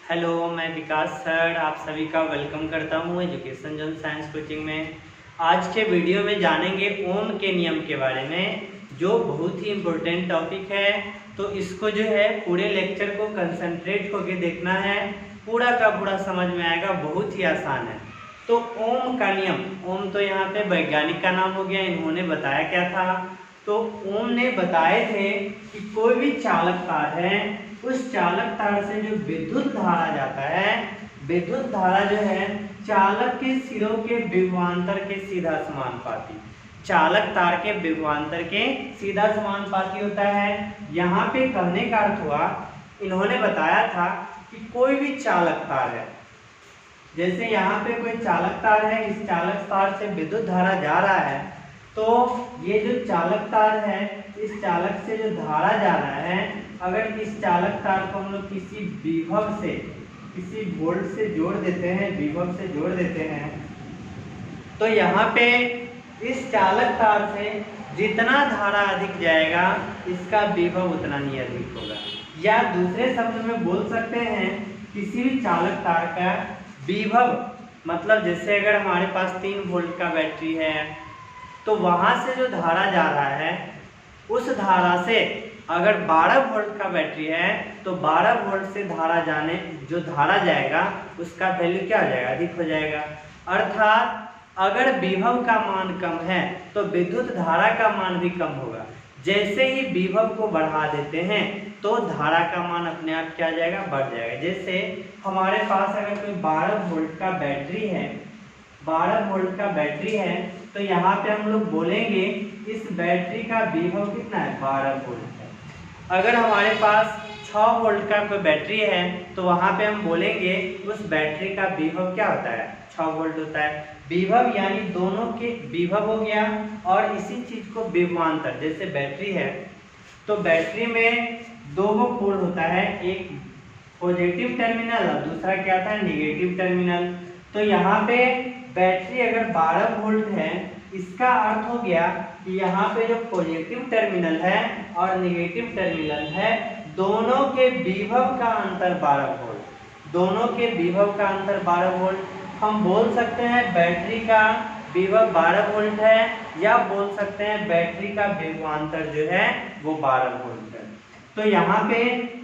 Hello, मैं विकास sir आप सभी का वेलकम करता हूँ एजुकेशन जोन साइंस कोचिंग में। आज के वीडियो में जानेंगे ओम के नियम के बारे में, जो बहुत ही इम्पोर्टेंट टॉपिक है। तो इसको जो है पूरे लेक्चर को कंसंट्रेट होके देखना है, पूरा का पूरा समझ में आएगा, बहुत ही आसान है। तो ओम का नियम, ओम तो यहाँ पे वैज्ञानिक का नाम हो गया, इन्होंने बताया क्या था। तो ओम ने बताए थे कि कोई भी चालक तार है, उस चालक तार से जो विद्युत धारा जाता है, विद्युत धारा जो है चालक के सिरों के विभवांतर के सीधा समानुपाती, चालक तार के विभवांतर के सीधा समानुपाती होता है। यहाँ पे कहने का अर्थ हुआ, इन्होंने बताया था कि कोई भी चालक तार है, जैसे यहाँ पे कोई चालक तार है, इस चालक तार से विद्युत धारा जा रहा है, तो ये जो चालक तार है, इस चालक से जो धारा जा रहा है, अगर इस चालक तार को हम लोग किसी विभव से, किसी वोल्ट से जोड़ देते हैं, विभव से जोड़ देते हैं, तो यहाँ पे इस चालक तार से जितना धारा अधिक जाएगा, इसका विभव उतना ही अधिक होगा। या दूसरे शब्द में बोल सकते हैं, किसी भी चालक तार का विभव, मतलब जैसे अगर हमारे पास 3 वोल्ट का बैटरी है, तो वहां से जो धारा जा रहा है, उस धारा से अगर 12 वोल्ट का बैटरी है, तो 12 वोल्ट से धारा जाने, जो धारा जाएगा उसका वैल्यू क्या हो जाएगा, अधिक हो जाएगा। अर्थात अगर विभव का मान कम है तो विद्युत धारा का मान भी कम होगा। जैसे ही विभव को बढ़ा देते हैं तो धारा का मान अपने आप क्या जाएगा, बढ़ जाएगा। जैसे हमारे पास अगर कोई 12 वोल्ट का बैटरी है, 12 वोल्ट का बैटरी है, तो यहाँ पे हम लोग बोलेंगे इस बैटरी का विभव कितना है, 12 वोल्ट है। अगर हमारे पास 6 वोल्ट का कोई बैटरी है, तो वहाँ पे हम बोलेंगे उस बैटरी का विभव क्या होता है, 6 वोल्ट होता है। विभव यानी दोनों के विभव हो गया, और इसी चीज को विभवांतर, जैसे बैटरी है तो बैटरी में 2 पोल होता है, एक पॉजिटिव टर्मिनल और दूसरा क्या था, नेगेटिव टर्मिनल। तो यहाँ पे बैटरी अगर 12 वोल्ट है, इसका अर्थ हो गया कि यहाँ पे जो पॉजिटिव टर्मिनल है और नेगेटिव टर्मिनल है, दोनों के विभव का अंतर 12 वोल्ट, दोनों के विभव का अंतर 12 वोल्ट। हम बोल सकते हैं बैटरी का विभव 12 वोल्ट है, या बोल सकते हैं बैटरी का विभवांतर जो है वो 12 वोल्ट है। तो यहाँ पे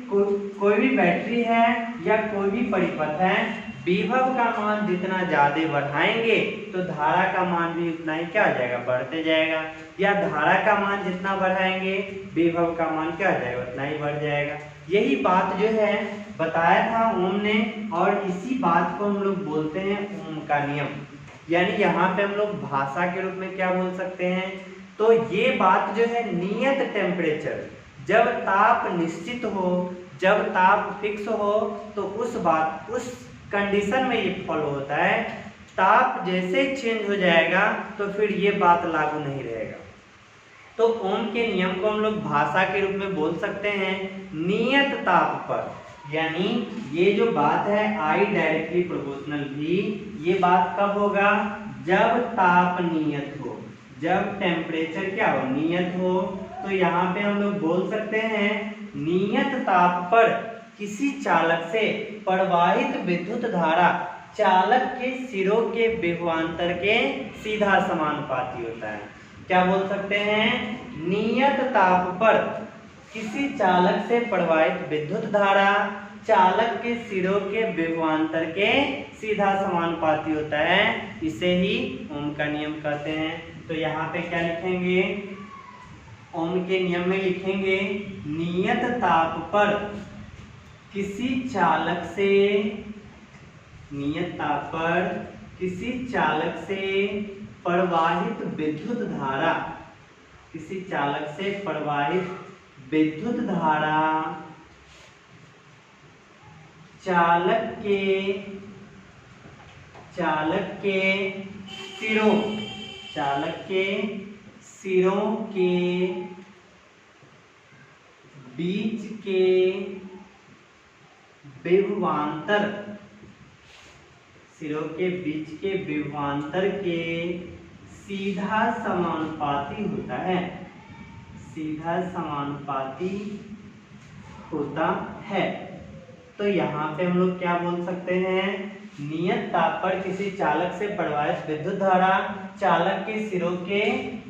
कोई भी बैटरी है या कोई भी परिपथ है, विभव का मान जितना ज्यादा बढ़ाएंगे तो धारा का मान भी उतना ही क्या हो जाएगा, बढ़ते जाएगा। या धारा का मान जितना बढ़ाएंगे, विभव का मान क्या हो जाएगा, उतना ही बढ़ जाएगा। यही बात जो है बताया था ओम ने, और इसी बात को हम लोग बोलते हैं ओम का नियम। यानी यहाँ पे हम लोग भाषा के रूप में क्या बोल सकते हैं, तो ये बात जो है नियत टेम्परेचर, जब ताप निश्चित हो, जब ताप फिक्स हो, तो उस कंडीशन में ये फॉलो होता है। ताप जैसे चेंज हो जाएगा तो फिर ये बात लागू नहीं रहेगा। तो ओम के नियम को हम लोग भाषा के रूप में बोल सकते हैं नियत ताप पर। यानी ये जो बात है I डायरेक्टली प्रोपोर्शनल भी, ये बात कब होगा, जब ताप नियत हो, जब टेम्परेचर क्या हो, नियत हो। तो यहाँ पे हम लोग बोल सकते हैं नियत ताप पर किसी चालक से प्रवाहित विद्युत धारा चालक के सिरों के विभवांतर के सीधा समानुपाती होता है। क्या बोल सकते हैं, नियत ताप पर किसी चालक से प्रवाहित विद्युत धारा चालक के सिरों के विभवांतर के सीधा समानुपाती होता है। इसे ही ओम का नियम कहते हैं। तो यहाँ पे क्या लिखेंगे, ओम के नियम में लिखेंगे नियत ताप पर किसी चालक से, नियत ताप पर किसी चालक से प्रवाहित विद्युत धारा, किसी चालक से प्रवाहित विद्युत धारा चालक के सिरों, चालक के सिरों के बीच के विभवांतर, सिरों के बीच के विभवांतर के सीधा समानुपाती होता है, सीधा समानुपाती होता है। तो यहाँ पे हम लोग क्या बोल सकते हैं, नियत ताप पर किसी चालक से प्रवाहित विद्युत धारा चालक के सिरों के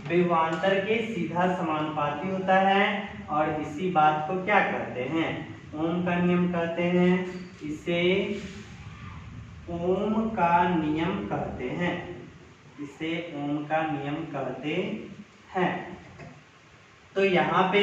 विभवांतर के सीधा समानुपाती होता है, और इसी बात को क्या कहते हैं, ओम का नियम कहते हैं। इसे ओम का नियम कहते हैं, इसे ओम का नियम कहते हैं। तो यहाँ पे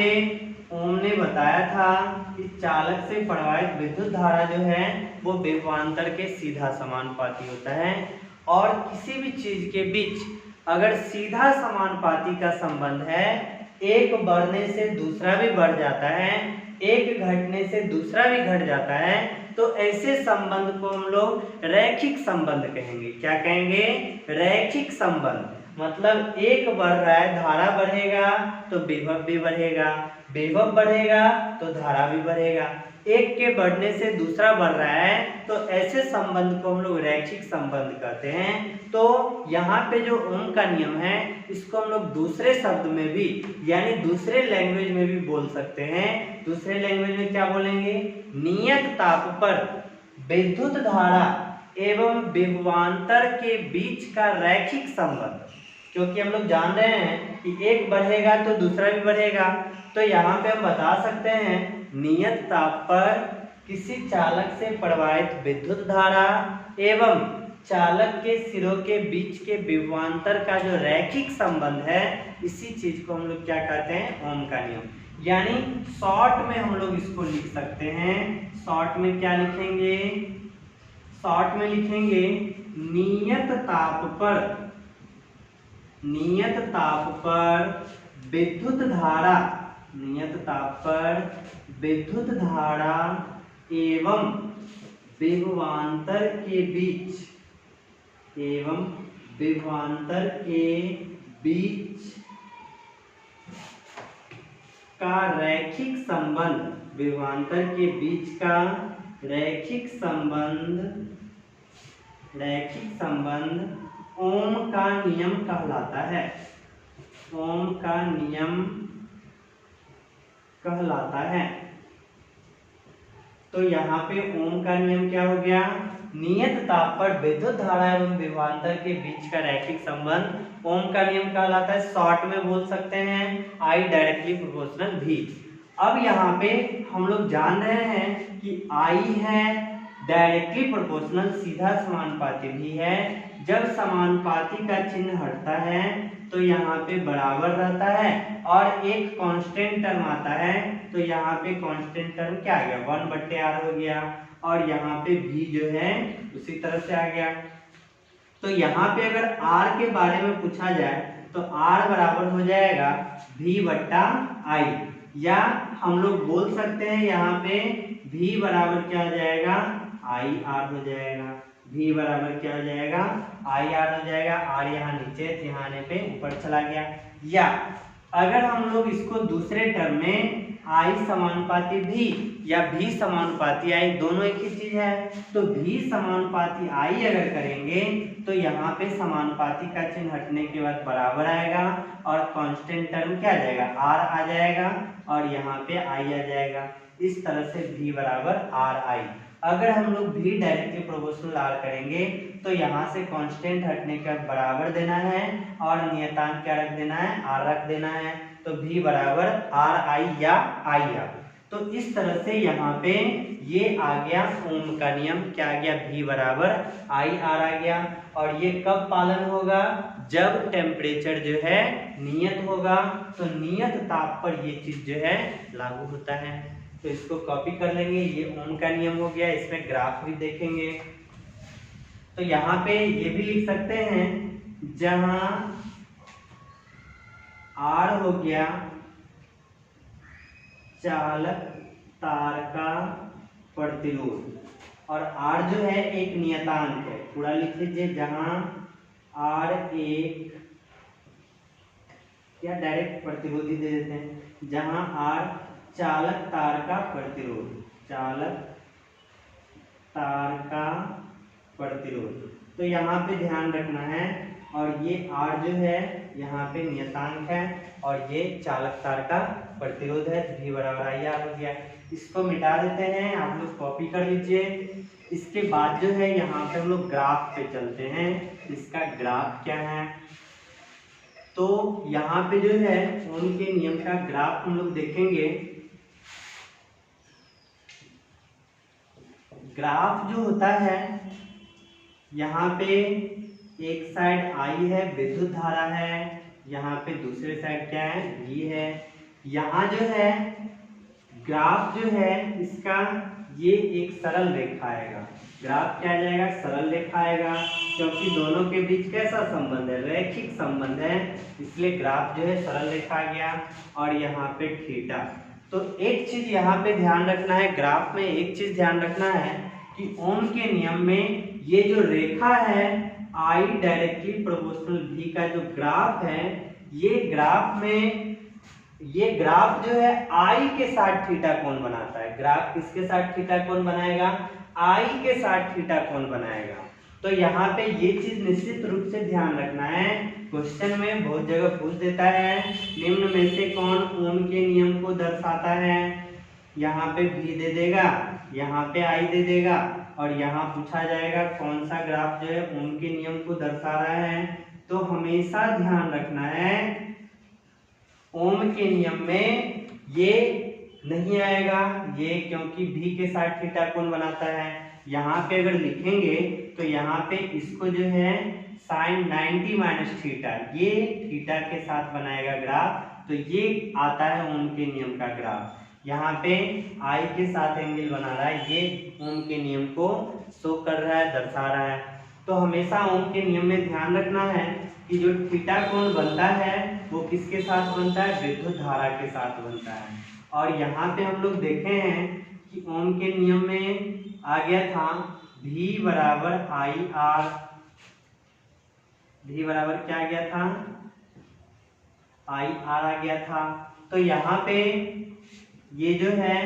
ओम ने बताया था कि चालक से प्रवाहित विद्युत धारा जो है वो विभवांतर के सीधा समानुपाती होता है, और किसी भी चीज के बीच अगर सीधा समानुपाती का संबंध है, एक बढ़ने से दूसरा भी बढ़ जाता है, एक घटने से दूसरा भी घट जाता है, तो ऐसे संबंध को हम लोग रैखिक संबंध कहेंगे। क्या कहेंगे, रैखिक संबंध। मतलब एक बढ़ रहा है, धारा बढ़ेगा तो विभव भी बढ़ेगा, विभव बढ़ेगा तो धारा भी बढ़ेगा, एक के बढ़ने से दूसरा बढ़ रहा है, तो ऐसे संबंध को हम लोग रैखिक संबंध कहते हैं। तो यहाँ पे जो ओम का नियम है, इसको हम लोग दूसरे शब्द में भी यानी दूसरे लैंग्वेज में भी बोल सकते हैं। दूसरे लैंग्वेज में क्या बोलेंगे, नियत ताप पर विद्युत धारा एवं विभवांतर के बीच का रैखिक संबंध। क्योंकि हम लोग जान रहे हैं कि एक बढ़ेगा तो दूसरा भी बढ़ेगा, तो यहाँ पे हम बता सकते हैं नियत ताप पर किसी चालक से प्रवाहित विद्युत धारा एवं चालक के सिरों के बीच के विभवांतर का जो रैखिक संबंध है, इसी चीज को हम लोग क्या कहते हैं, ओम का नियम। यानी शॉर्ट में हम लोग इसको लिख सकते हैं। शॉर्ट में क्या लिखेंगे, शॉर्ट में लिखेंगे नियत ताप पर विद्युत धारा, नियत ताप पर विद्युत धारा एवं विभवांतर के बीच, एवं विभवांतर के बीच का रैखिक संबंध, विभवांतर के बीच का रैखिक संबंध ओम का नियम कहलाता है। ओम का नियम कहलाता है। तो यहाँ पे ओम का नियम क्या हो गया, नियत ताप पर विद्युत धारा एवं विभवांतर के बीच का रैखिक संबंध ओम का नियम कहलाता है। शॉर्ट में बोल सकते हैं I डायरेक्टली प्रोपोर्शनल V। अब यहाँ पे हम लोग जान रहे हैं कि I है डायरेक्टली प्रोपोर्शनल, सीधा समानुपाती भी है। जब समानुपाती का चिन्ह हटता है तो यहाँ पे बराबर रहता है, और एक कांस्टेंट टर्म आता है, तो यहाँ पे कांस्टेंट टर्म क्या आ गया, 1/r हो गया, और यहाँ पे v जो है उसी तरह से आ गया। तो यहाँ पे अगर r के बारे में पूछा जाए तो r बराबर हो जाएगा v/i, या हम लोग बोल सकते हैं यहाँ पे v बराबर क्या हो जाएगा, ir हो जाएगा। v बराबर क्या हो जाएगा, ir हो जाएगा। r यहाँ नीचे, यहाँ आने पे ऊपर चला गया। या अगर हम लोग इसको दूसरे टर्म में I समानुपाती v या v समानुपाती I, दोनों एक ही चीज है, तो v समानुपाती I अगर करेंगे तो यहाँ पे समानुपाती का चिन्ह हटने के बाद बराबर आएगा, और कांस्टेंट टर्म क्या आ जाएगा, r आ जाएगा, और यहाँ पे I आ जाएगा। इस तरह से v बराबर ri। अगर हम लोग v डायरेक्टली प्रोपोर्शनल r करेंगे तो यहाँ से कांस्टेंट हटने का बराबर देना है, और नियतांक क्या रख देना है, r रख देना है, तो v बराबर ri या ir। तो इस तरह से यहाँ पे ये आ गया ओम का नियम, क्या आ गया, v बराबर ir आ गया। और ये कब पालन होगा, जब टेम्परेचर जो है नियत होगा, तो नियत ताप पर ये चीज जो है लागू होता है। तो इसको कॉपी कर लेंगे, ये ओम का नियम हो गया। इसमें ग्राफ भी देखेंगे, तो यहाँ पे ये भी लिख सकते हैं, जहां R हो गया चालक तार का प्रतिरोध, और R जो है एक नियतांक है, पूरा लिख लीजिए, जहां R एक, या डायरेक्ट प्रतिरोधी दे देते हैं, जहां R चालक तार का प्रतिरोध, चालक तार का प्रतिरोध। तो यहाँ पे ध्यान रखना है, और ये R जो है यहाँ पे नियतांक है और ये चालक तार का प्रतिरोध है। V बराबर IR हो गया। इसको मिटा देते हैं, आप लोग कॉपी कर लीजिए। इसके बाद जो है यहाँ पे हम लोग ग्राफ पे चलते हैं। इसका ग्राफ क्या है, तो यहाँ पे जो है ओम के नियम का ग्राफ हम लोग देखेंगे। ग्राफ जो होता है, यहाँ पे एक साइड I है, विद्युत धारा है, यहाँ पे दूसरे साइड क्या है, V है। यहाँ जो है ग्राफ जो है इसका ये एक सरल रेखा आएगा। ग्राफ क्या आ जाएगा, सरल रेखा आएगा, क्योंकि दोनों के बीच कैसा संबंध है, रैखिक संबंध है, इसलिए ग्राफ जो है सरल रेखा आ गया। और यहाँ पे थीटा, तो एक चीज यहाँ पे ध्यान रखना है, ग्राफ में एक चीज ध्यान रखना है कि ओम के नियम में ये जो रेखा है I डायरेक्टली प्रोपोर्शनल V का जो ग्राफ है, ये ग्राफ में ये ग्राफ जो है I के साथ थीटा कोण बनाता है। ग्राफ किसके साथ थीटा कोण बनाएगा, I के साथ थीटा कोण बनाएगा। तो यहाँ पे ये चीज निश्चित रूप से ध्यान रखना है, क्वेश्चन में बहुत जगह पूछ देता है, निम्न में से कौन ओम के नियम को दर्शाता है। यहाँ पे V दे देगा, यहाँ पे I दे देगा, और यहाँ पूछा जाएगा कौन सा ग्राफ जो है ओम के नियम को दर्शा रहा है। तो हमेशा ध्यान रखना है, ओम के नियम में ये नहीं आएगा ये, क्योंकि V के साथ थीटा कोण बनाता है। यहाँ पे अगर लिखेंगे तो यहाँ पे इसको जो है साइन 90 माइनस थीटा, ये थीटा के साथ बनाएगा ग्राफ, तो ये आता है ओम के नियम का ग्राफ। यहाँ पे I के साथ एंगल बना रहा है, ये ओम के नियम को शो कर रहा है, दर्शा रहा है। तो हमेशा ओम के नियम में ध्यान रखना है कि जो थीटा कोण बनता है वो किसके साथ बनता है, विद्युत धारा के साथ बनता है। और यहाँ पे हम लोग देखे हैं कि ओम के नियम में आ गया था V बराबर IR, V बराबर क्या आ गया था, IR आ गया था। तो यहाँ पे ये जो है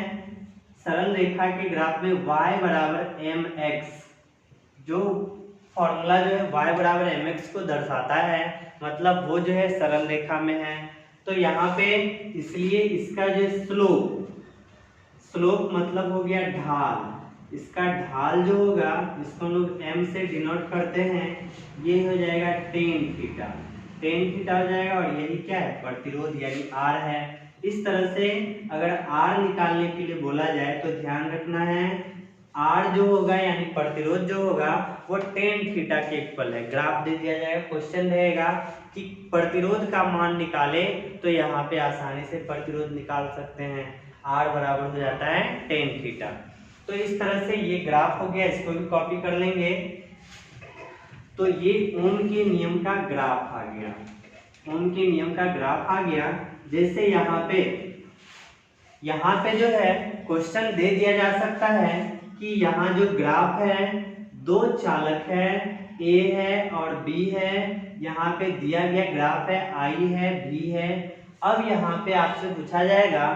सरल रेखा के ग्राफ में y बराबर mx, जो फॉर्मूला जो है y बराबर mx को दर्शाता है, मतलब वो जो है सरल रेखा में है। तो यहाँ पे इसलिए इसका जो स्लोप मतलब हो गया ढाल, इसका ढाल जो होगा जिसको हम लोग m से डिनोट करते हैं, ये हो जाएगा टेन थीटा हो जाएगा। और यही क्या है, प्रतिरोध यानी R है। इस तरह से अगर R निकालने के लिए बोला जाए तो ध्यान रखना है, R जो होगा यानी प्रतिरोध जो होगा वो टेन थीटा के इक्वल है। ग्राफ दे दिया जाएगा, क्वेश्चन रहेगा कि प्रतिरोध का मान निकाले, तो यहाँ पे आसानी से प्रतिरोध निकाल सकते हैं। R बराबर हो जाता है टेन थीटा। तो इस तरह से ये ग्राफ हो गया, इसको भी कॉपी कर लेंगे। तो ये ओम के नियम का ग्राफ आ गया, ओम के नियम का ग्राफ आ गया। जैसे यहाँ पे जो है क्वेश्चन दे दिया जा सकता है कि यहाँ जो ग्राफ है, दो चालक है, A है और B है, यहाँ पे दिया गया ग्राफ है I है, V है। अब यहाँ पे आपसे पूछा जाएगा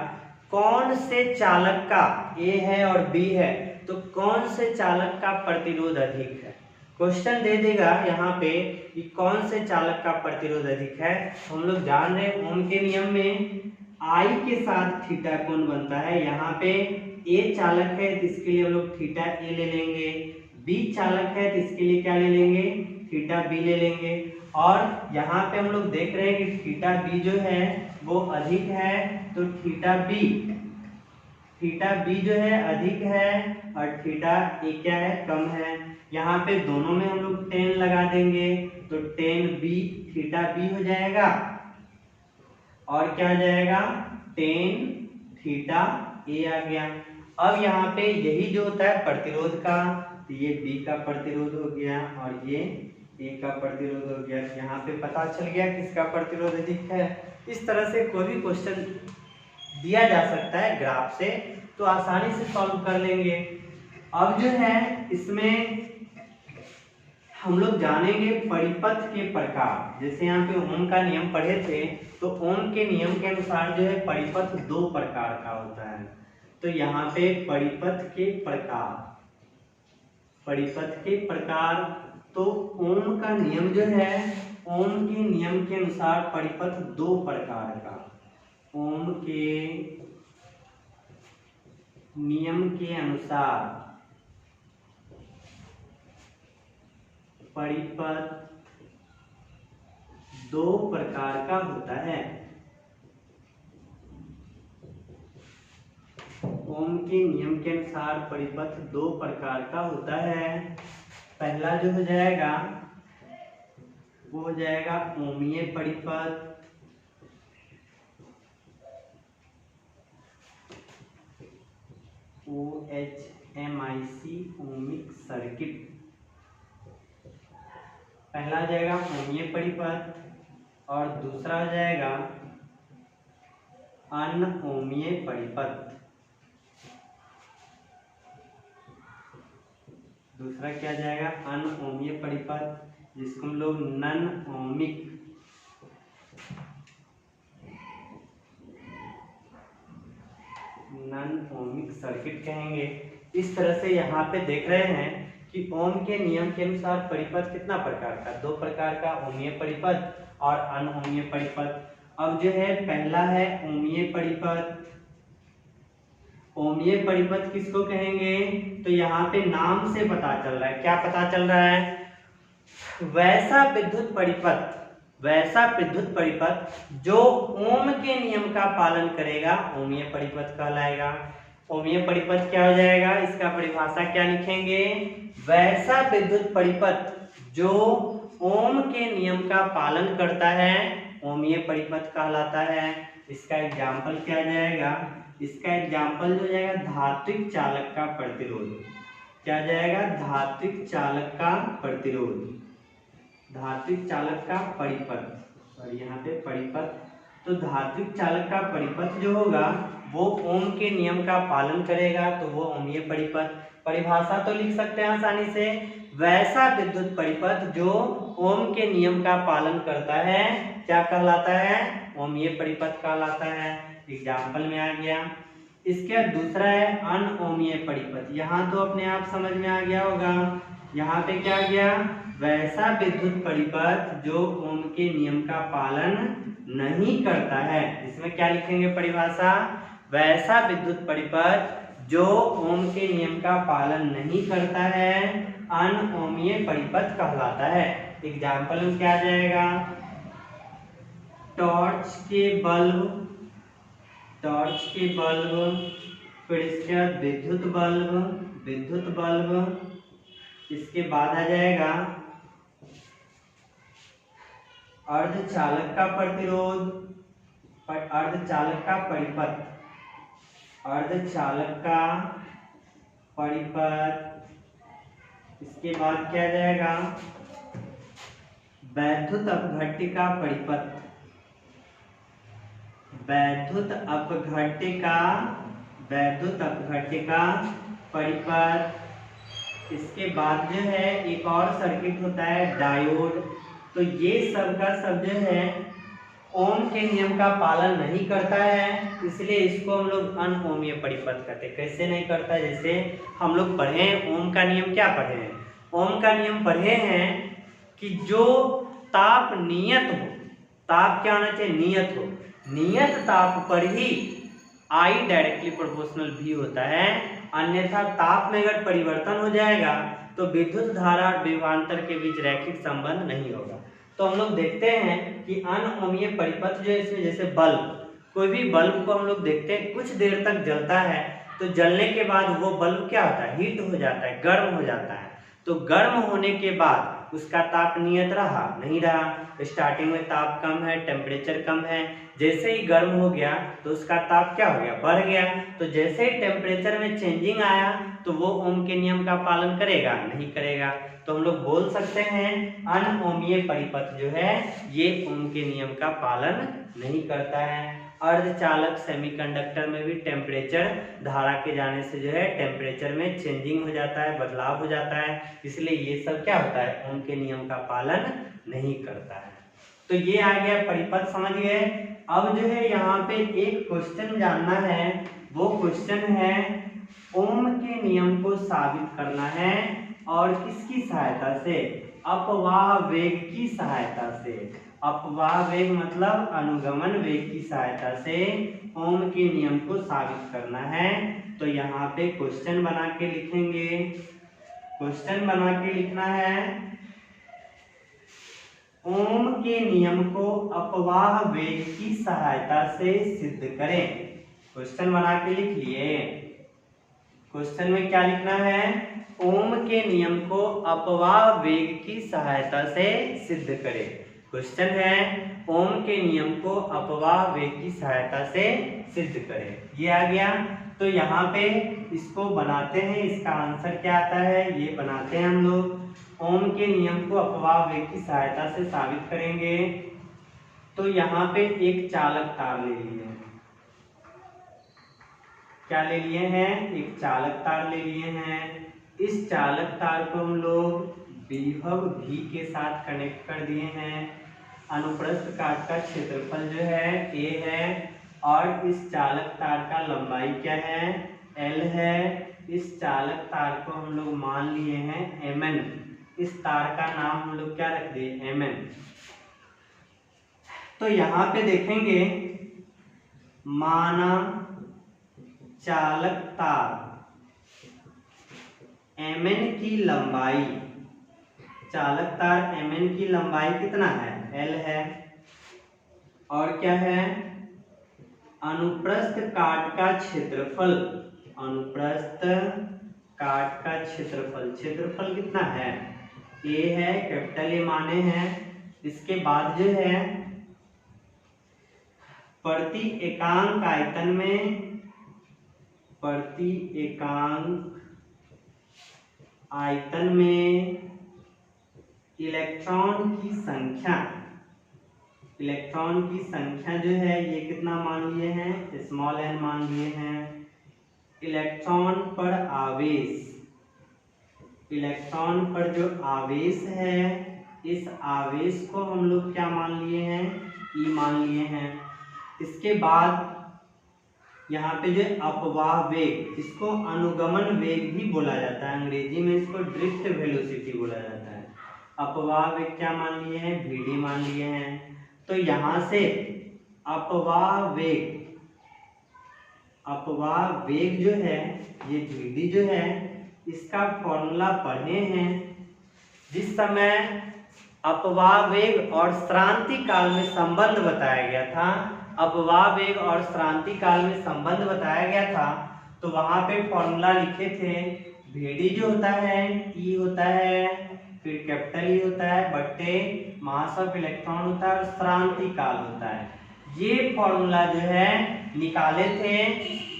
कौन से चालक का, A है और B है, तो कौन से चालक का प्रतिरोध अधिक है। क्वेश्चन दे देगा यहाँ पे कि कौन से चालक का प्रतिरोध अधिक है। हम लोग जान रहे हैं ओम के नियम में I के साथ थीटा कोण बनता है। यहाँ पे A चालक है तो इसके लिए हम लोग थीटा A ले लेंगे, B चालक है तो इसके लिए क्या ले लेंगे, थीटा B ले लेंगे। और यहाँ पे हम लोग देख रहे हैं कि थीटा B जो है वो अधिक है, तो थीटा B जो है अधिक है और थीटा A क्या है, कम है। यहाँ पे दोनों में हम लोग टेन लगा देंगे, तो टेन B थीटा B हो जाएगा, और क्या आ जाएगा, टेन थीटा A आ गया। अब यहाँ पे यही जो होता है प्रतिरोध का, तो ये B का प्रतिरोध हो गया और ये A का प्रतिरोध हो गया। यहाँ पे पता चल गया किसका प्रतिरोध अधिक है। इस तरह से कोई भी क्वेश्चन दिया जा सकता है ग्राफ से, तो आसानी से सॉल्व कर लेंगे। अब जो है इसमें हम लोग जानेंगे परिपथ के प्रकार। जैसे यहाँ पे ओम का नियम पढ़े थे, तो ओम के नियम के अनुसार जो है परिपथ दो प्रकार का होता है। तो यहाँ पे परिपथ के प्रकार, तो ओम का नियम जो है ओम के नियम के अनुसार परिपथ दो प्रकार का, ओम के नियम के अनुसार परिपथ दो प्रकार का होता है। ओम के नियम के अनुसार परिपथ दो प्रकार का होता है। पहला जो हो जाएगा वो हो जाएगा ओमीय परिपथ, OHMIC ओमिक सर्किट। पहला हो जाएगा ओमीय परिपथ और दूसरा हो जाएगा अनओमीय परिपथ। दूसरा क्या जाएगा अनओमीय परिपथ, जिसको हम लोग नन ओमिक सर्किट कहेंगे। इस तरह से यहाँ पे देख रहे हैं कि ओम के नियम के अनुसार परिपथ कितना प्रकार का, दो प्रकार का, ओमीय परिपथ और अनओमीय परिपथ। अब जो है पहला है ओमीय परिपथ। ओमीय परिपथ किसको कहेंगे, तो यहाँ पे नाम से पता चल रहा है, क्या पता चल रहा है, वैसा विद्युत परिपथ, वैसा विद्युत परिपथ जो ओम के नियम का पालन करेगा ओमीय परिपथ कहलाएगा। ओमीय परिपथ क्या हो जाएगा, इसका परिभाषा क्या लिखेंगे, वैसा विद्युत परिपथ जो ओम के नियम का पालन करता है ओमीय परिपथ कहलाता है। इसका एग्जाम्पल क्या जाएगा, इसका एग्जाम्पल जो जाएगा धात्विक चालक का प्रतिरोध। क्या जाएगा, धात्विक चालक का प्रतिरोध, धात्विक चालक का परिपथ, और यहाँ पे परिपथ। तो धात्विक चालक का परिपथ जो होगा वो ओम के नियम का पालन करेगा, तो वो ओमीय परिपथ। परिभाषा तो लिख सकते हैं आसानी से, वैसा विद्युत परिपथ जो ओम के नियम का पालन करता है क्या कहलाता है, ओमीय परिपथ कहलाता है। एग्जाम्पल में आ गया। इसके बाद दूसरा है अनओमीय परिपथ। यहाँ तो अपने आप समझ में आ गया होगा, यहाँ पे क्या आ गया, वैसा विद्युत परिपथ जो ओम के नियम का पालन नहीं करता है। इसमें क्या लिखेंगे परिभाषा, वैसा विद्युत परिपथ जो ओम के नियम का पालन नहीं करता है अनओमीय परिपथ कहलाता है। एग्जाम्पल में क्या आ जाएगा, टॉर्च के बल्ब, टॉर्च के बल्ब, फिर इसके बाद विद्युत बल्ब, विद्युत बल्ब। इसके बाद आ जाएगा अर्धचालक का प्रतिरोध, अर्धचालक का परिपथ, अर्धचालक का परिपथ। इसके बाद क्या जाएगा, वैद्युत अपघट्टिका परिपथ, वैद्युत अपघट्टिका, वैद्युत अपघट्टिका परिपथ। इसके बाद जो है एक और सर्किट होता है डायोड। तो ये सब का सब जो है ओम के नियम का पालन नहीं करता है, इसलिए इसको हम लोग अनओमीय परिपथ कहते हैं। कैसे नहीं करता है, जैसे हम लोग पढ़े ओम का नियम, क्या पढ़े हैं, ओम का नियम पढ़े हैं कि जो ताप नियत हो, ताप क्या होना चाहिए, नियत हो, नियत ताप पर ही I डायरेक्टली प्रोपोर्शनल भी होता है, अन्यथा ताप में अगर परिवर्तन हो जाएगा तो विद्युत धारा और विभवांतर के बीच रैखिक संबंध नहीं होगा। तो हम लोग देखते हैं कि अनओमीय परिपथ जो है, इसमें जैसे बल्ब, कोई भी बल्ब को हम लोग देखते हैं कुछ देर तक जलता है, तो जलने के बाद वो बल्ब क्या होता है, हीट हो जाता है, गर्म हो जाता है। तो गर्म होने के बाद उसका ताप नियत रहा, नहीं रहा। स्टार्टिंग में ताप कम है, टेम्परेचर कम है, जैसे ही गर्म हो गया तो उसका ताप क्या हो गया, बढ़ गया। तो जैसे ही टेम्परेचर में चेंजिंग आया तो वो ओम के नियम का पालन करेगा, नहीं करेगा। तो हम लोग बोल सकते हैं अनओमीय परिपथ जो है ये ओम के नियम का पालन नहीं करता है। अर्धचालक सेमीकंडक्टर में भी टेम्परेचर धारा के जाने से जो है टेम्परेचर में चेंजिंग हो जाता है, बदलाव हो जाता है, इसलिए ये सब क्या होता है, ओम के नियम का पालन नहीं करता है। तो ये आ गया परिपथ, समझ गए। अब जो है यहाँ पे एक क्वेश्चन जानना है, वो क्वेश्चन है ओम के नियम को साबित करना है और किसकी सहायता से? अपवाह वेग की सहायता से। अपवाह वेग मतलब अनुगमन वेग की सहायता से ओम के नियम को साबित करना है। तो यहाँ पे क्वेश्चन बना के लिखेंगे। क्वेश्चन बना के लिखना है, ओम के नियम को अपवाह वेग की सहायता से सिद्ध करें। क्वेश्चन बना के लिख लिए। क्वेश्चन में क्या लिखना है? ओम के नियम को अपवाह वेग की सहायता से सिद्ध करें। क्वेश्चन है, ओम के नियम को अपवाह वेग की सहायता से सिद्ध करें। ये आ गया। तो यहाँ पे इसको बनाते हैं, इसका आंसर क्या आता है ये बनाते हैं हम लोग। ओम के नियम को अपवाह वेग की सहायता से साबित करेंगे। तो यहाँ पे एक चालक तार ले लिए हैं। क्या ले लिए हैं? एक चालक तार ले लिए हैं। इस चालक तार को हम लोग विभव V के साथ कनेक्ट कर दिए हैं। अनुप्रस्थ काट का क्षेत्रफल जो है A है और इस चालक तार का लंबाई क्या है? L है। इस चालक तार को हम लोग मान लिए हैं Mn। इस तार का नाम हम लोग क्या रख दिए? Mn। तो यहाँ पे देखेंगे, माना चालक तार Mn की लंबाई, चालक तार Mn की लंबाई कितना है? L है। और क्या है? अनुप्रस्थ काट का क्षेत्रफल, अनुप्रस्थ काट का क्षेत्रफल, क्षेत्रफल कितना है? A है, कैपिटल A माने हैं। इसके बाद जो है प्रति एकांक आयतन में, प्रति एकांक आयतन में इलेक्ट्रॉन की संख्या, इलेक्ट्रॉन की संख्या जो है ये कितना मान लिए हैं? स्मॉल n मान लिए हैं। इलेक्ट्रॉन पर आवेश, इलेक्ट्रॉन पर जो आवेश है इस आवेश को हम लोग क्या मान लिए हैं? E मान लिए हैं। इसके बाद यहाँ पे जो अपवाह वेग, इसको अनुगमन वेग भी बोला जाता है, अंग्रेजी में इसको ड्रिफ्ट वेलोसिटी बोला जाता है। अपवाह वेग क्या मान लिए हैं? Vd मान लिए हैं। तो यहाँ से अपवाह वेग, अपवाह वेग जो है ये Vd जो है इसका फॉर्मूला पढ़े हैं। जिस समय अपवाह वेग और श्रांति काल में संबंध बताया गया था, अपवाह वेग और श्रांति काल में संबंध बताया गया था, तो वहां पे फॉर्मूला लिखे थे। Vd जो होता है E होता है, फिर कैपिटल E होता है बट्टे मास ऑफ इलेक्ट्रॉन होता है और श्रांति काल होता है। ये फॉर्मूला जो है निकाले थे,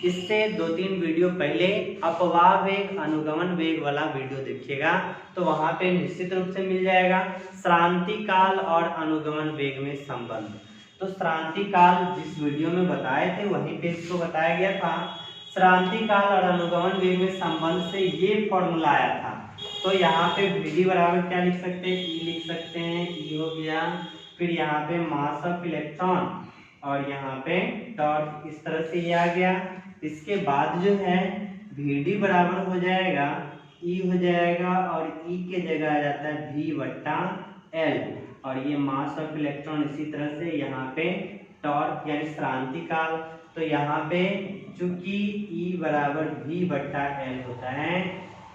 इससे 2-3 वीडियो पहले अपवाह वेग अनुगमन वेग वाला वीडियो देखिएगा, तो वहां पे निश्चित रूप से मिल जाएगा श्रांति काल और अनुगमन वेग में संबंध। तो श्रांति काल जिस वीडियो में बताए थे वहीं पे इसको बताया गया था। श्रांति काल और अनुगमन वेग में संबंध से ये फॉर्मूला आया था। तो यहाँ पे Vd बराबर क्या लिख सकते हैं? E लिख सकते हैं, E हो गया। फिर यहाँ पे मास ऑफ इलेक्ट्रॉन और यहाँ पे टॉर्क, इस तरह से ये आ गया। इसके बाद जो है Vd बराबर हो जाएगा E हो जाएगा और E के जगह आ जाता है V/L और ये मास ऑफ इलेक्ट्रॉन। इसी तरह से यहाँ पे टॉर्क यानी श्रांति काल। तो यहाँ पे चूंकि E बराबर V/L होता है,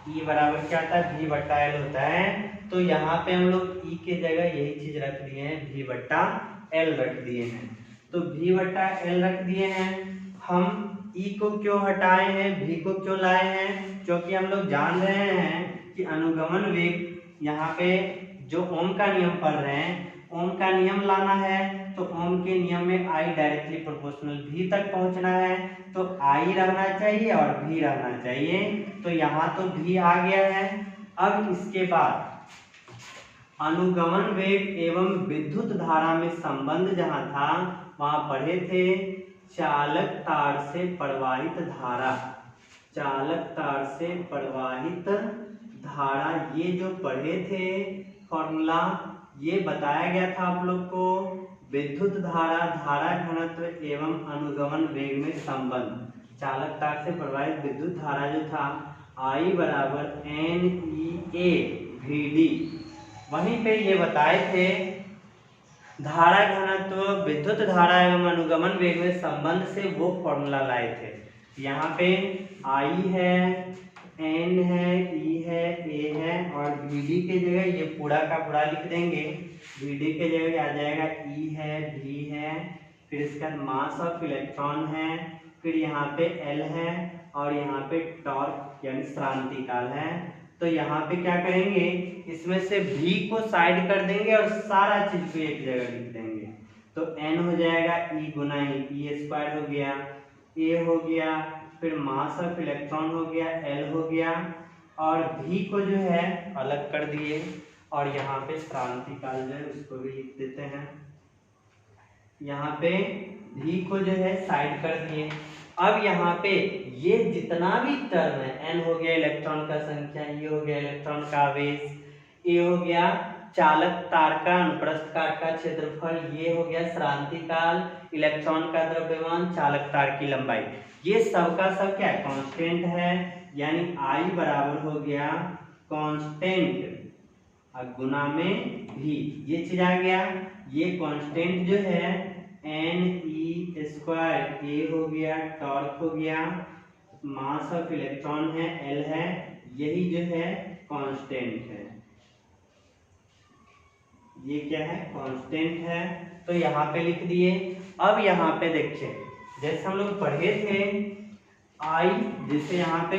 E बराबर क्या होता है? V/L होता है। तो यहाँ पे हम लोग E के जगह यही चीज रख दिए हैं, V/L रख दिए हैं। तो V/L रख दिए हैं। हम E को क्यों हटाए हैं, V को क्यों लाए हैं? क्योंकि हम लोग जान रहे हैं कि अनुगमन वेग, यहाँ पे जो ओम का नियम पढ़ रहे हैं, ओम का नियम लाना है तो ओम के नियम में I डायरेक्टली प्रोपोर्शनल V तक पहुंचना है, तो I रहना चाहिए और V रहना चाहिए। तो यहाँ तो V आ गया है। अब इसके बाद अनुगमन वेग एवं विद्युत धारा में संबंध जहाँ था वहाँ पढ़े थे चालक तार से प्रवाहित धारा, चालक तार से प्रवाहित धारा, ये जो पढ़े थे फॉर्मूला, ये बताया गया था आप लोग को। विद्युत धारा, धारा घनत्व एवं अनुगमन वेग में संबंध, चालक तार से प्रवाहित विद्युत धारा जो था I बराबर NEA VD। वहीं पे ये बताए थे धारा घनत्व विद्युत धारा एवं अनुगमन वेग में संबंध से वो फॉर्मूला लाए थे। यहाँ पे I है, N है, E है, A है और VD के जगह ये पूरा का पूरा लिख देंगे। VD के जगह आ जाएगा E है, V है, फिर इसका मास ऑफ इलेक्ट्रॉन है, फिर यहाँ पे L है और यहाँ पे टॉर्क यानी क्रांतिकाल है। तो यहाँ पे क्या करेंगे, इसमें से V को साइड कर देंगे और सारा चीज को एक जगह लिख देंगे। तो N हो जाएगा E गुना E स्क्वायर हो गया, A हो गया, फिर मास ऑफ इलेक्ट्रॉन हो गया, L हो गया और V को जो है अलग कर दिए और यहाँ पे क्रांतिकाल जो है उसको भी लिख देते हैं। यहाँ पे V को जो है साइड कर दिए। अब यहाँ पे ये जितना भी टर्म है, N हो गया इलेक्ट्रॉन का संख्या, E हो गया इलेक्ट्रॉन का आवेश, A हो गया चालक तार का अनुप्रस्थ काट का क्षेत्रफल, ये हो गया क्रांतिकाल, इलेक्ट्रॉन का द्रव्यमान, चालक तार की लंबाई, ये सब का सब क्या कांस्टेंट है। यानी I बराबर हो गया कांस्टेंट गुना में V, ये चीज आ गया। ये कांस्टेंट जो है NE स्क्वायर, A हो गया, टॉर्क हो गया, मास ऑफ इलेक्ट्रॉन है, L है, यही जो है कांस्टेंट है। ये क्या है कांस्टेंट है, तो यहाँ पे लिख दिए। अब यहाँ पे देखिए जैसे हम लोग पढ़े थे I, जैसे यहाँ पे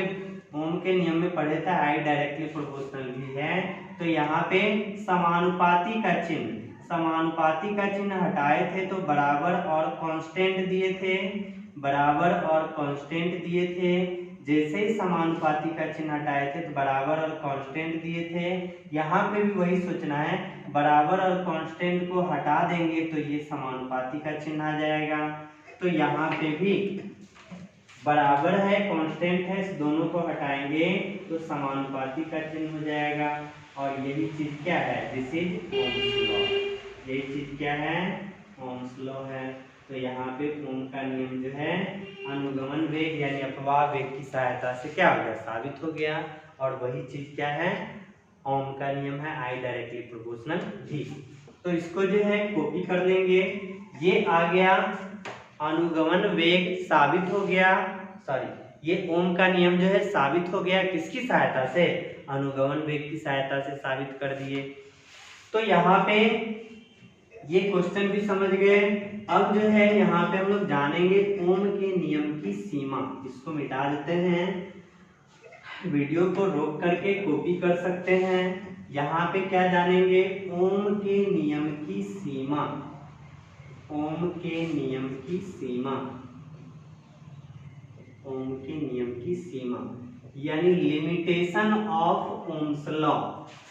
ओम के नियम में पढ़े थे I डायरेक्टली प्रोपोर्शनल भी है, तो यहाँ पे समानुपाती का चिन्ह हटाए थे तो बराबर और कांस्टेंट दिए थे, बराबर और कांस्टेंट दिए थे। जैसे ही समानुपाती का चिन्ह हटाए थे तो बराबर और कांस्टेंट दिए थे। यहाँ पे भी वही सोचना है, बराबर और कांस्टेंट को हटा देंगे तो ये समानुपाती का चिन्ह आ जाएगा। तो यहाँ पे भी बराबर है कांस्टेंट है, इस दोनों को हटाएंगे तो समानुपाती का चिन्ह हो जाएगा। और यही चीज क्या है, दिस इज ओम्स लॉ। यही चीज क्या है, ओम्स लॉ है। तो यहाँ पे ओम का नियम जो है अनुगमन वेग यानी अपवाह वेग की सहायता से क्या हो गया, साबित हो गया। और वही चीज क्या है, ओम का नियम है I डायरेक्टली प्रोपोर्शनल V। तो इसको जो है कॉपी कर लेंगे। ये आ गया अनुगमन वेग साबित हो गया, ये ओम का नियम जो है साबित हो गया किसकी सहायता से, अनुगमन वेग की सहायता से साबित कर दिए। तो यहाँ पे ये क्वेश्चन भी समझ गए। अब जो है यहाँ पे हम लोग जानेंगे ओम के नियम की सीमा। इसको मिटा देते हैं, वीडियो को रोक करके कॉपी कर सकते हैं। यहाँ पे क्या जानेंगे, ओम के नियम की सीमा, ओम के नियम की सीमा, ओम के नियम की सीमा यानी लिमिटेशन ऑफ ओम्स लॉ।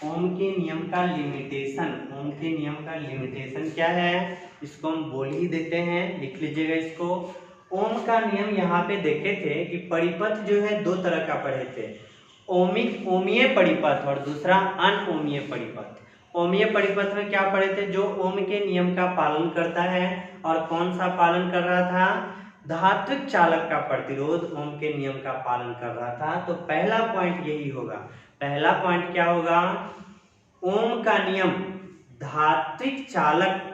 ओम के नियम का लिमिटेशन, ओम के नियम का लिमिटेशन क्या है, इसको हम बोल ही देते हैं, लिख लीजिएगा इसको। ओम का नियम यहाँ पे देखे थे कि परिपथ जो है दो तरह का पढ़े थे, ओमीय परिपथ और दूसरा अनओमीय परिपथ। ओमीय परिपथ में क्या पढ़े थे, जो ओम के नियम का पालन करता है। और कौन सा पालन कर रहा था, धात्विक चालक का प्रतिरोध ओम के नियम का पालन कर रहा था। तो पहला पॉइंट यही होगा, पहला पॉइंट क्या होगा, ओम का नियम धात्विक चालक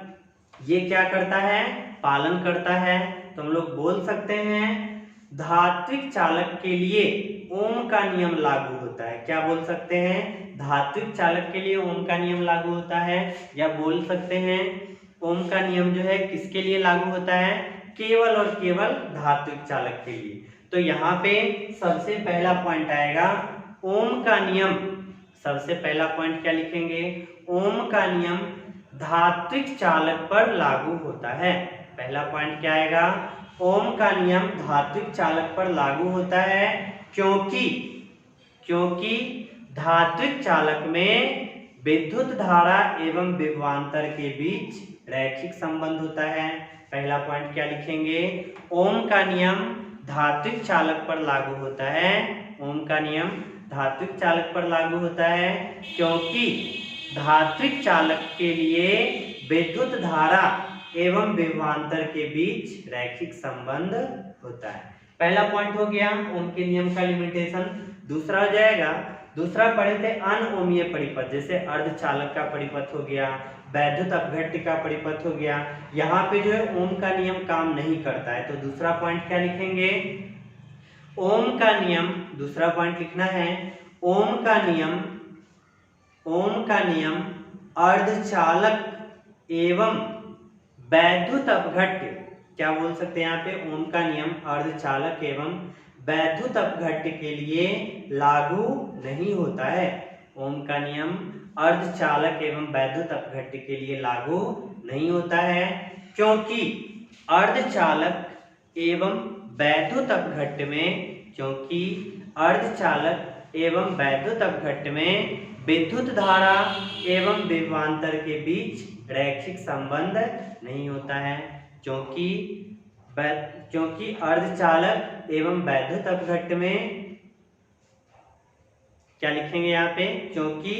ये क्या करता है, पालन करता है। तो हम लोग बोल सकते हैं धात्विक चालक के लिए ओम का नियम लागू होता है। क्या बोल सकते हैं, धात्विक चालक के लिए ओम का नियम लागू होता है। या बोल सकते हैं ओम का नियम जो है किसके लिए लागू होता है, केवल और केवल धात्विक चालक के लिए। तो यहाँ पे सबसे पहला पॉइंट आएगा ओम का नियम। सबसे पहला पॉइंट क्या लिखेंगे, ओम का नियम धात्विक चालक पर लागू होता है। पहला पॉइंट क्या आएगा, ओम का नियम धात्विक चालक पर लागू होता है क्योंकि धात्विक चालक में विद्युत धारा एवं विभवांतर के बीच रैखिक संबंध होता है। पहला पॉइंट क्या लिखेंगे, ओम का नियम धात्विक चालक पर लागू होता है। ओम का नियम धात्विक चालक पर लागू होता है क्योंकि धात्विक चालक के लिए विद्युत धारा एवं विभवांतर के बीच रैखिक संबंध होता है। पहला पॉइंट हो गया ओम के नियम का लिमिटेशन, दूसरा हो जाएगा, दूसरा पढ़े थे अनओमीय परिपथ, जैसे अर्धचालक का परिपथ हो गया, वैद्युत अपघट्य का परिपथ हो गया। यहाँ पे जो है ओम का नियम काम नहीं करता है, तो दूसरा पॉइंट क्या लिखेंगे, ओम का नियम। दूसरा पॉइंट लिखना है ओम का नियम, ओम का नियम अर्धचालक एवं वैद्युत अपघट्य, क्या बोल सकते हैं यहाँ पे, ओम का नियम अर्धचालक एवं वैद्युत अपघट्य के लिए लागू नहीं होता है। ओम का नियम अर्धचालक एवं वैद्युत अपघट्य के लिए लागू नहीं होता है, क्योंकि अर्धचालक एवं वैद्युत अपघट्य में, क्योंकि अर्धचालक एवं वैद्युत अपघट्य में विद्युत धारा एवं विभवांतर के बीच रैखिक संबंध नहीं होता है। क्योंकि अर्धचालक एवं वैद्युत अपघट्य में, क्या लिखेंगे यहाँ पे, क्योंकि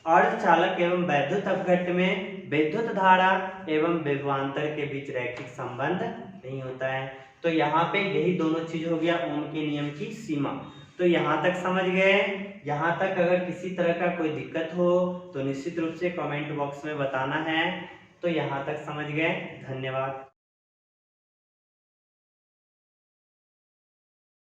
अर्धचालक एवं वैद्युत अपघट्य में विद्युत धारा एवं विभवांतर के बीच रैखिक संबंध नहीं होता है। तो यहाँ पे यही दोनों चीज हो गया ओम के नियम की सीमा। तो यहाँ तक समझ गए। यहाँ तक अगर किसी तरह का कोई दिक्कत हो तो निश्चित रूप से कमेंट बॉक्स में बताना है। तो यहाँ तक समझ गए, धन्यवाद।